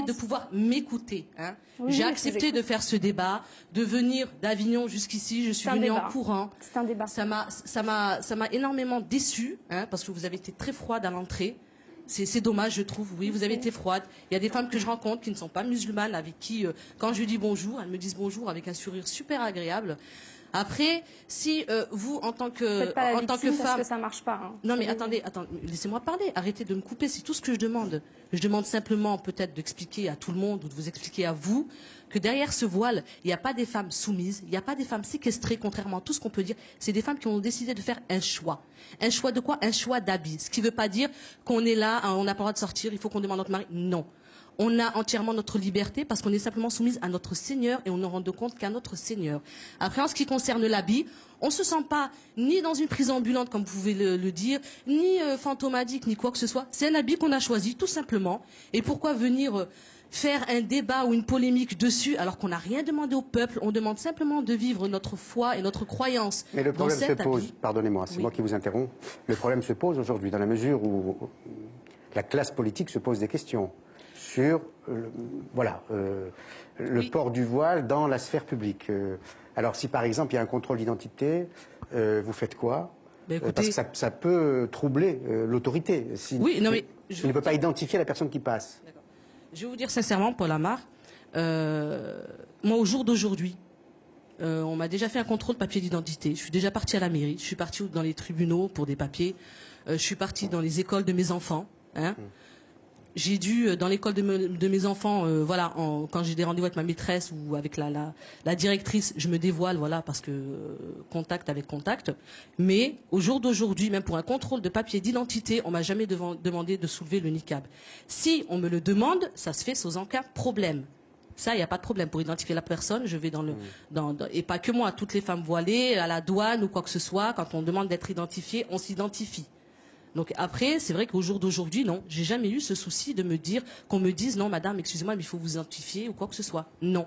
de pouvoir m'écouter. Hein. Oui, j'ai accepté de faire ce débat, de venir d'Avignon jusqu'ici. Je suis venue en courant. C'est un débat. Ça m'a énormément déçue, hein, parce que vous avez été très froide à l'entrée. C'est dommage, je trouve. Oui, vous avez été froide. Il y a des femmes que je rencontre qui ne sont pas musulmanes, avec qui, quand je dis bonjour, elles me disent bonjour avec un sourire super agréable. Après, si vous, en tant que femme, parce que ça marche pas. Hein. Non mais attendez, laissez-moi parler. Arrêtez de me couper. C'est tout ce que je demande. Je demande simplement peut-être d'expliquer à tout le monde ou de vous expliquer à vous que derrière ce voile, il n'y a pas des femmes soumises, il n'y a pas des femmes séquestrées, contrairement à tout ce qu'on peut dire. C'est des femmes qui ont décidé de faire un choix. Un choix de quoi? Un choix d'habit. Ce qui ne veut pas dire qu'on est là, on n'a pas le droit de sortir, il faut qu'on demande à notre mari. Non. On a entièrement notre liberté parce qu'on est simplement soumise à notre Seigneur et on ne rend compte qu'à notre Seigneur. Après, en ce qui concerne l'habit, on ne se sent pas ni dans une prison ambulante, comme vous pouvez le dire, ni fantomadique, ni quoi que ce soit. C'est un habit qu'on a choisi, tout simplement. Et pourquoi venir faire un débat ou une polémique dessus alors qu'on n'a rien demandé au peuple? On demande simplement de vivre notre foi et notre croyance. Mais le problème se pose, pardonnez-moi, c'est moi qui vous interromps, le problème se pose aujourd'hui dans la mesure où la classe politique se pose des questions sur le port du voile dans la sphère publique. Alors si par exemple il y a un contrôle d'identité, vous faites quoi? Écoutez, parce que ça peut troubler l'autorité. Oui, non mais il ne peut pas identifier la personne qui passe. Je vais vous dire sincèrement, Paul Amar, moi au jour d'aujourd'hui, on m'a déjà fait un contrôle papier d'identité. Je suis déjà partie à la mairie, je suis partie dans les tribunaux pour des papiers, je suis partie dans les écoles de mes enfants. Hein. J'ai dû, dans l'école de mes enfants, quand j'ai des rendez-vous avec ma maîtresse ou avec la directrice, je me dévoile, voilà, parce que contact avec contact. Mais au jour d'aujourd'hui, même pour un contrôle de papier d'identité, on m'a jamais demandé de soulever le niqab. Si on me le demande, ça se fait sans aucun problème. Ça, il n'y a pas de problème. Pour identifier la personne, je vais et pas que moi, toutes les femmes voilées, à la douane ou quoi que ce soit, quand on demande d'être identifié, on s'identifie. Donc après, c'est vrai qu'au jour d'aujourd'hui, non, j'ai jamais eu ce souci de me dire, qu'on me dise, non, madame, excusez-moi, mais il faut vous identifier ou quoi que ce soit. Non.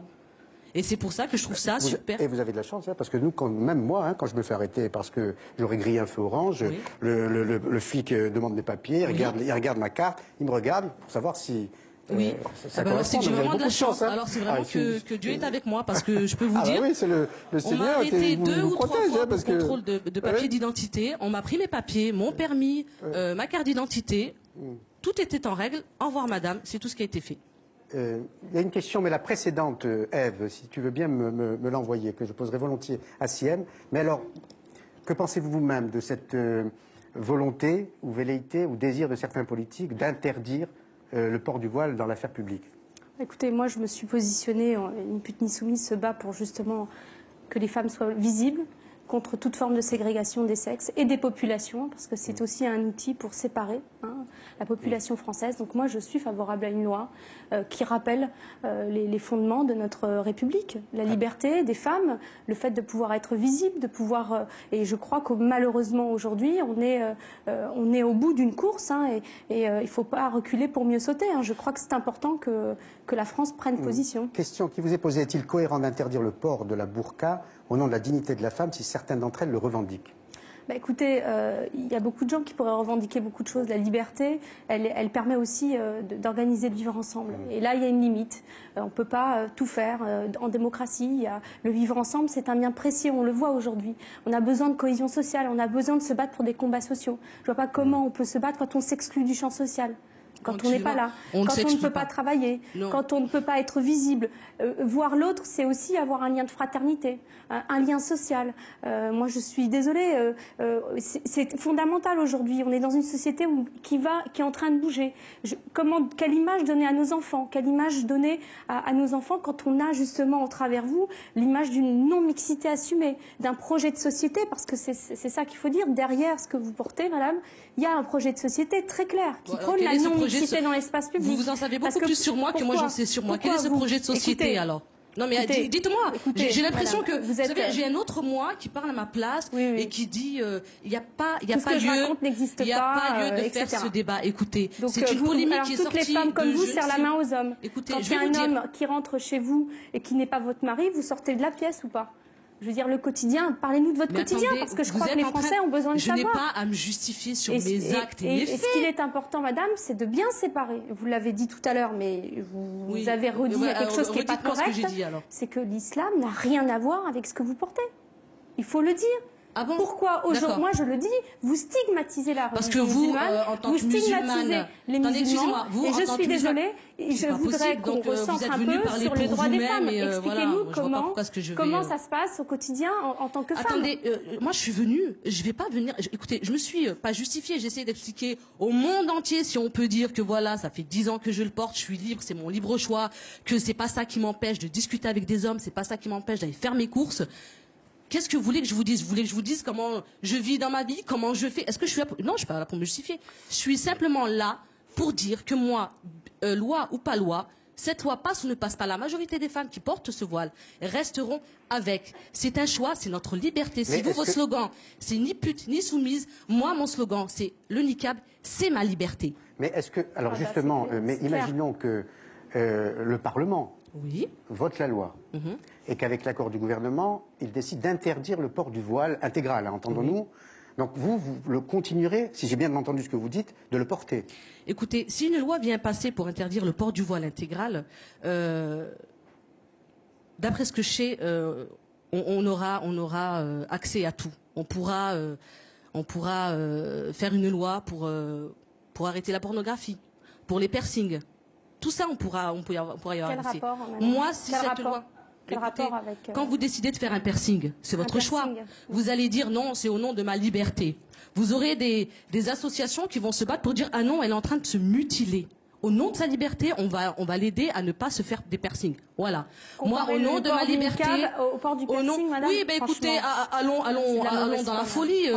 Et c'est pour ça que je trouve ça super. Et vous avez de la chance, hein, parce que nous, même moi, hein, quand je me fais arrêter parce que j'aurais grillé un feu orange, oui. le flic demande des papiers, il regarde ma carte, il me regarde pour savoir si... Oui, c'est vraiment de la chance. Hein. Alors c'est vraiment que Dieu est avec moi, parce que je peux vous dire, oui, le Seigneur, on m'a arrêté deux ou trois fois parce pour contrôle de papier d'identité. On m'a pris mes papiers, mon permis, ma carte d'identité. Tout était en règle. Au revoir madame, c'est tout ce qui a été fait. Il y a une question, mais la précédente, Ève, si tu veux bien me l'envoyer, que je poserai volontiers à Siem. Mais alors, que pensez-vous vous-même de cette volonté ou velléité ou désir de certains politiques d'interdire le port du voile dans l'affaire publique? Écoutez, moi je me suis positionnée, Ni pute ni soumise se bat pour justement que les femmes soient visibles contre toute forme de ségrégation des sexes et des populations, parce que c'est aussi un outil pour séparer la population française. Donc moi je suis favorable à une loi qui rappelle les fondements de notre République, la liberté des femmes, le fait de pouvoir être visible, de pouvoir... et je crois que malheureusement aujourd'hui on est au bout d'une course, et il ne faut pas reculer pour mieux sauter. Je crois que c'est important que la France prenne position. Question qui vous est posée, est-il cohérent d'interdire le port de la burqa au nom de la dignité de la femme si certaines d'entre elles le revendiquent? Écoutez, il y a beaucoup de gens qui pourraient revendiquer beaucoup de choses. La liberté, elle permet aussi d'organiser le vivre ensemble. Et là, il y a une limite. On ne peut pas tout faire. En démocratie, le vivre ensemble, c'est un bien précieux. On le voit aujourd'hui. On a besoin de cohésion sociale. On a besoin de se battre pour des combats sociaux. Je ne vois pas comment on peut se battre quand on s'exclut du champ social. Quand on n'est pas là, quand on ne peut pas travailler, quand on ne peut pas être visible. Voir l'autre, c'est aussi avoir un lien de fraternité, un lien social. Moi, je suis désolée, c'est fondamental aujourd'hui. On est dans une société qui est en train de bouger. Quelle image donner à nos enfants? Quelle image donner à nos enfants quand on a justement, au travers vous, l'image d'une non-mixité assumée, d'un projet de société? Parce que c'est ça qu'il faut dire. Derrière ce que vous portez, madame, il y a un projet de société très clair qui prône la non-mixité dans l'espace public. Vous en savez beaucoup plus sur moi que moi j'en sais sur moi. Quel est ce projet de société alors? Non mais dites-moi, j'ai l'impression que vous savez, j'ai un autre moi qui parle à ma place et qui dit il n'y a pas lieu de faire ce débat. Écoutez, c'est une polémique qui est sortie. Toutes les femmes comme vous serrent la main aux hommes. Écoutez, quand il y a un homme qui rentre chez vous et qui n'est pas votre mari, vous sortez de la pièce ou pas? Je veux dire, le quotidien, parlez-nous de votre quotidien, attendez, parce que je crois que les Français ont besoin de savoir. Je n'ai savoir. pas à me justifier sur mes actes et mes faits. Et ce qu'il est important, madame, c'est de bien séparer. Vous l'avez dit tout à l'heure, mais vous avez redit quelque chose qui n'est pas correct. C'est que l'islam n'a rien à voir avec ce que vous portez. Il faut le dire. Ah bon? Pourquoi aujourd'hui, moi je le dis, vous stigmatisez la religion musulmane, en tant vous que musulmane, stigmatisez les musulmans, et je suis désolée, et je voudrais qu'on recentre un peu sur le droit des femmes. Expliquez-nous comment ça se passe au quotidien en tant que femme. Attendez, moi je suis venue, je vais pas venir, écoutez, je me suis pas justifiée, j'essaie d'expliquer au monde entier, si on peut dire que voilà, ça fait 10 ans que je le porte, je suis libre, c'est mon libre choix, que c'est pas ça qui m'empêche de discuter avec des hommes, c'est pas ça qui m'empêche d'aller faire mes courses. Qu'est-ce que vous voulez que je vous dise? Vous voulez que je vous dise comment je vis dans ma vie, comment je fais? Est-ce que je suis là pour... Non, je suis pas là pour me justifier. Je suis simplement là pour dire que moi, loi ou pas loi, cette loi passe ou ne passe pas. La majorité des femmes qui portent ce voile resteront avec. C'est un choix, c'est notre liberté. Si vous, votre slogan, c'est ni pute ni soumise, moi, mon slogan, c'est le niqab, c'est ma liberté. Mais est-ce que... Alors justement, mais imaginons que le Parlement vote la loi et qu'avec l'accord du gouvernement, il décide d'interdire le port du voile intégral, hein, entendons-nous. Donc vous le continuerez, si j'ai bien entendu ce que vous dites, de le porter. Écoutez, si une loi vient passer pour interdire le port du voile intégral, d'après ce que je sais, on aura accès à tout. On pourra faire une loi pour arrêter la pornographie, pour les piercings. Tout ça, on pourra y avoir accès. Moi, si cette loi... Écoutez, quand vous décidez de faire un piercing, c'est votre choix. Vous allez dire non, c'est au nom de ma liberté. Vous aurez des associations qui vont se battre pour dire ah non, elle est en train de se mutiler. Au nom de sa liberté, on va l'aider à ne pas se faire des piercings. Voilà. Moi, au nom de ma liberté, au port du piercing, madame, oui, ben écoutez, allons dans la folie.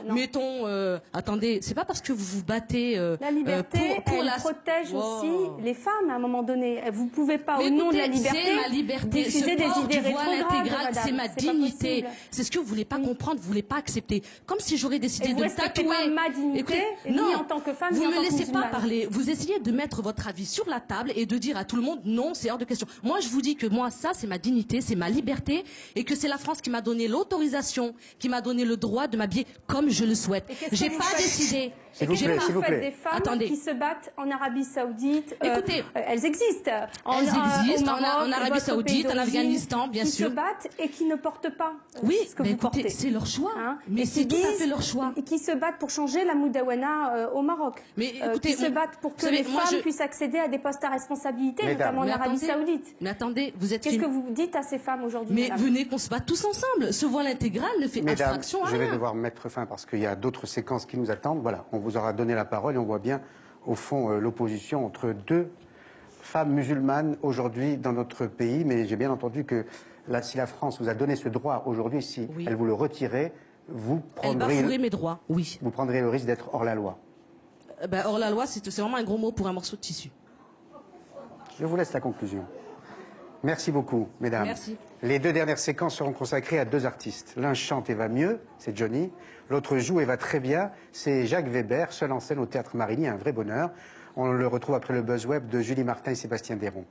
Mettons, attendez, c'est pas parce que vous vous battez la liberté, pour elle protège aussi les femmes à un moment donné. Vous pouvez pas, au nom de la liberté, c'est ma liberté. diffuser des idées rétrogrades. C'est ma dignité. C'est ce que vous voulez pas comprendre, vous voulez pas accepter. Comme si j'aurais décidé de tatouer. Pas ma dignité, ni en tant que femme, ni en tant que musulmane. Vous me laissez pas parler. Vous essayez de mettre votre avis sur la table et de dire à tout le monde non, c'est hors de question. Moi, je vous dis que moi, ça, c'est ma dignité, c'est ma liberté et que c'est la France qui m'a donné l'autorisation, qui m'a donné le droit de m'habiller comme je le souhaite. J'ai pas décidé. S'il vous plaît, s'il vous plaît. Des femmes qui se battent en Arabie Saoudite. Écoutez, elles existent. En Arabie Saoudite, en Afghanistan, bien sûr. Qui se battent et qui ne portent pas ce que vous portez. C'est leur choix. Mais c'est tout à fait leur choix. Et qui se battent pour changer la moudawana au Maroc. Mais écoutez, qui se battent pour que les femmes puissent accéder à des postes à responsabilité, notamment en Arabie Saoudite. Mais attendez, vous êtes... Qu'est-ce que vous dites à ces femmes aujourd'hui? Mais venez qu'on se batte tous ensemble. Ce voile intégral ne fait abstraction à rien. Je vais devoir mettre fin parce qu'il y a d'autres séquences qui nous attendent. Voilà, on vous aura donné la parole et on voit bien, au fond, l'opposition entre deux femmes musulmanes aujourd'hui dans notre pays. Mais j'ai bien entendu que là, si la France vous a donné ce droit aujourd'hui, si elle vous le retirait, vous prendrez... Elle bafouerait mes droits, oui. Vous prendrez le risque d'être hors la loi. Hors la loi, c'est vraiment un gros mot pour un morceau de tissu. Je vous laisse la conclusion. Merci beaucoup, mesdames. Merci. Les deux dernières séquences seront consacrées à deux artistes. L'un chante et va mieux, c'est Johnny. L'autre joue et va très bien, c'est Jacques Weber, seul en scène au Théâtre Marigny, un vrai bonheur. On le retrouve après le buzz web de Julie Martin et Sébastien Déron.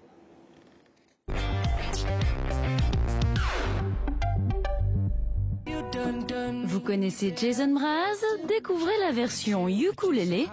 Vous connaissez Jason Mraz? Découvrez la version ukulélé